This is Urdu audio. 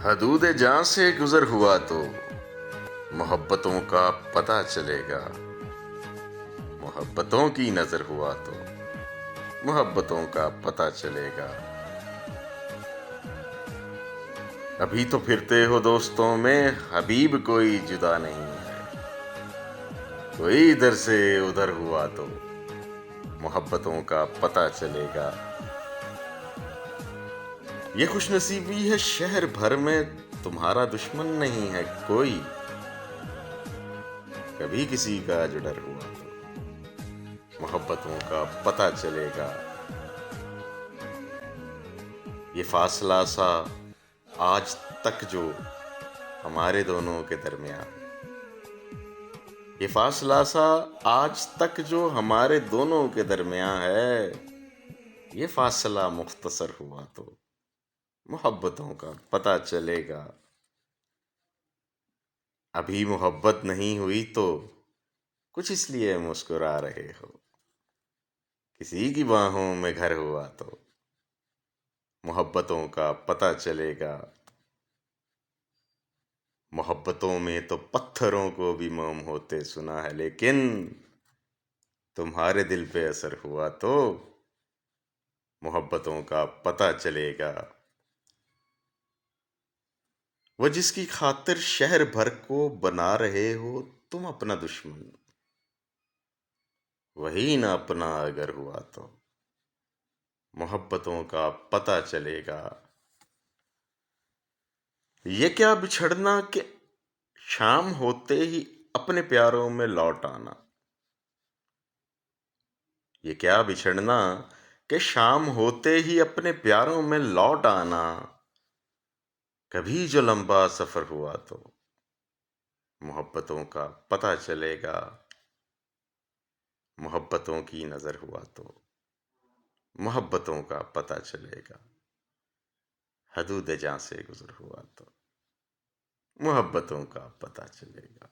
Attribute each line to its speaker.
Speaker 1: حدود جاں سے گزر ہوا تو محبتوں کا پتہ چلے گا. محبتوں کی نظر ہوا تو محبتوں کا پتہ چلے گا. ابھی تو پھرتے ہو دوستوں میں حبیب کوئی جدا نہیں ہے. کوئی ادھر سے ادھر ہوا تو محبتوں کا پتہ چلے گا. یہ خوش نصیبی ہے شہر بھر میں تمہارا دشمن نہیں ہے کوئی. کبھی کسی کا جو ڈر ہوا تو محبتوں کا پتہ چلے گا. یہ فاصلہ سا آج تک جو ہمارے دونوں کے درمیان، یہ فاصلہ سا آج تک جو ہمارے دونوں کے درمیان ہے، یہ فاصلہ مختصر ہوا تو محبتوں کا پتہ چلے گا. ابھی محبت نہیں ہوئی تو کچھ اس لیے مسکرا رہے ہو. کسی کی باہوں میں گھر ہوا تو محبتوں کا پتہ چلے گا. محبتوں میں تو پتھروں کو بھی موم ہوتے سنا ہے، لیکن تمہارے دل پہ اثر ہوا تو محبتوں کا پتہ چلے گا. وہ جس کی خاطر شہر بھر کو بنا رہے ہو تم اپنا دشمن، وہی نہ اپنا اگر ہوا تو محبتوں کا پتہ چلے گا. یہ کیا بچھڑنا کہ شام ہوتے ہی اپنے پیاروں میں لوٹ آنا. یہ کیا بچھڑنا کہ شام ہوتے ہی اپنے پیاروں میں لوٹ آنا. کبھی جو لمبا سفر ہوا تو محبتوں کا پتہ چلے گا. محبتوں کی نظر ہوا تو محبتوں کا پتہ چلے گا. حدود جاں سے گزر ہوا تو محبتوں کا پتہ چلے گا.